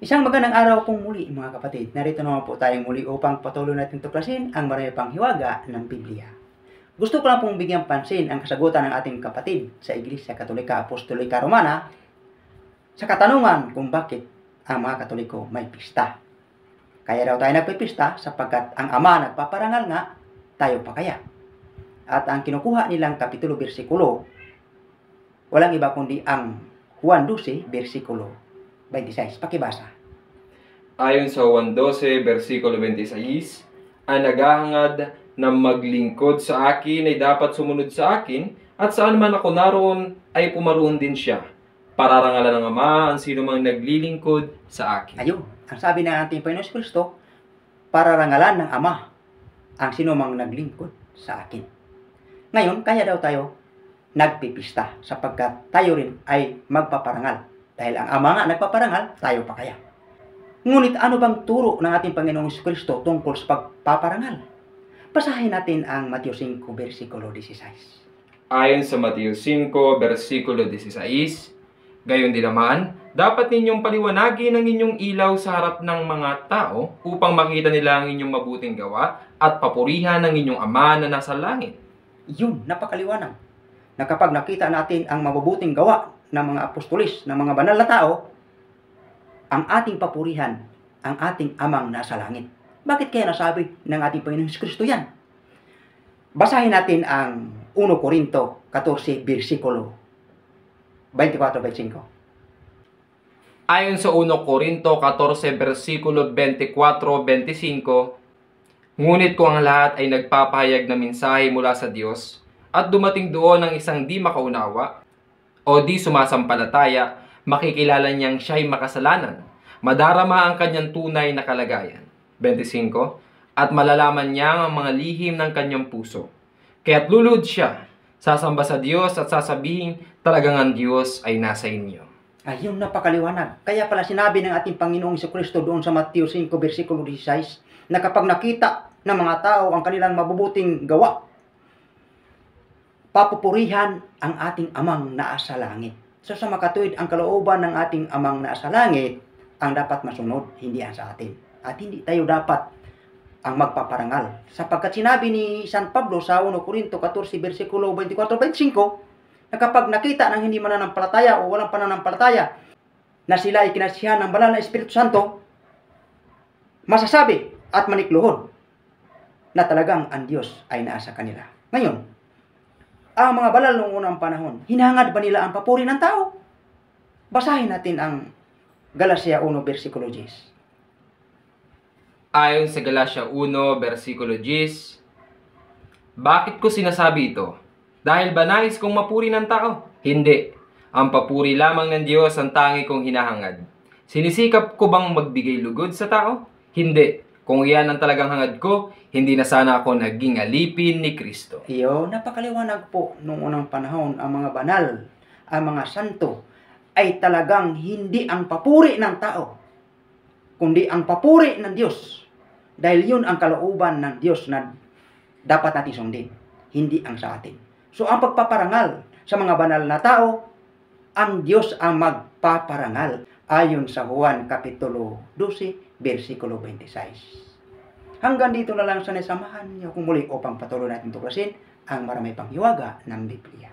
Isang magandang araw pong muli mga kapatid. Narito naman po tayong muli upang patuloy natin tuklasin ang marami pang hiwaga ng Biblia. Gusto ko lang pong bigyan pansin ang kasagutan ng ating kapatid sa Iglesia Katolika Apostolika Romana sa katanungan kung bakit ang mga Katoliko may pista. Kaya daw tayo nagpipista sapagkat ang Ama nagpaparangal nga, tayo pa kaya. At ang kinukuha nilang kapitulo bersikulo, walang iba kundi ang Juan 12, bersikulo 26. Pakibasa. Ayon sa Juan 12, versikulo 26, ang naghahangad na maglingkod sa akin ay dapat sumunod sa akin, at saan man ako naroon ay pumaroon din siya. Pararangalan ng Ama ang sino mang naglilingkod sa akin. Ayun, ang sabi ng ating Panginoon Kristo, pararangalan ng Ama ang sino mang naglingkod sa akin. Ngayon, kaya daw tayo nagpipista sapagkat tayo rin ay magpaparangal. Dahil ang Ama nga nagpaparangal, tayo pa kaya. Ngunit ano bang turo ng ating Panginoong Kristo tungkol sa pagpaparangal? Basahin natin ang Mateo 5, versikulo 16. Ayon sa Mateo 5, versikulo 16, gayon din naman, dapat ninyong paliwanagin ang inyong ilaw sa harap ng mga tao upang makita nila ang inyong mabuting gawa at papurihan ang inyong Ama na nasa langit. Yun, napakaliwanag. Na kapag nakita natin ang mabubuting gawa ng mga apostolis, ng mga banal na tao, ang ating papurihan, ang ating Amang nasa langit. Bakit kaya nasabi ng ating Panginoong Kristo yan? Basahin natin ang 1 Corinto 14, versikulo 24-25. Ayon sa 1 Corinto 14, versikulo 24-25, ngunit kung ang lahat ay nagpapahayag na mensahe mula sa Diyos, at dumating doon ang isang di makaunawa, o di sumasampalataya, makikilala niyang siya'y makasalanan. Madarama ang kanyang tunay na kalagayan. 25. At malalaman niya ang mga lihim ng kanyang puso. Kaya't lulud siya, sasamba sa Diyos at sasabihin, talagang ang Diyos ay nasa inyo. Ayun, napakaliwanag. Kaya pala sinabi ng ating Panginoong Kristo doon sa Mateo 5, versikulo 16, na kapag nakita ng mga tao ang kanilang mabubuting gawa, papupurihan ang ating Amang naasa langit. So sa makatuwid, ang kalooban ng ating Amang naasa langit ang dapat masunod, hindi ang sa atin. At hindi tayo dapat ang magpaparangal. Sapagkat sinabi ni San Pablo sa 1 Corinto 14, versikulo 24-25, na kapag nakita ng hindi mananampalataya o walang pananampalataya na sila ay kinasihan ng banal na Espiritu Santo, masasabi at manikluhod na talagang ang Diyos ay naasa kanila. Ngayon, ang mga banal noong unang panahon, hinangad ba nila ang papuri ng tao? Basahin natin ang Galacia 1, versikulo 10. Ayon sa Galacia 1, versikulo 10, bakit ko sinasabi ito? Dahil ba nais kong mapuri ng tao? Hindi. Ang papuri lamang ng Diyos ang tangi kong hinahangad. Sinisikap ko bang magbigay lugod sa tao? Hindi. Kung iyan ang talagang hangad ko, hindi na sana ako naging alipin ni Kristo. Iyo, napakaliwanag po noong unang panahon, ang mga banal, ang mga santo, ay talagang hindi ang papuri ng tao, kundi ang papuri ng Diyos. Dahil yun ang kalooban ng Diyos na dapat natin sundin, hindi ang sa atin. So ang pagpaparangal sa mga banal na tao, ang Diyos ang magpaparangal ayon sa Juan Kapitulo 12, versikulo 26. Hanggang dito na lang, sana samahan niyo kung muli upang patuloy natin tuklasin ang marami pang hiwaga ng Biblia.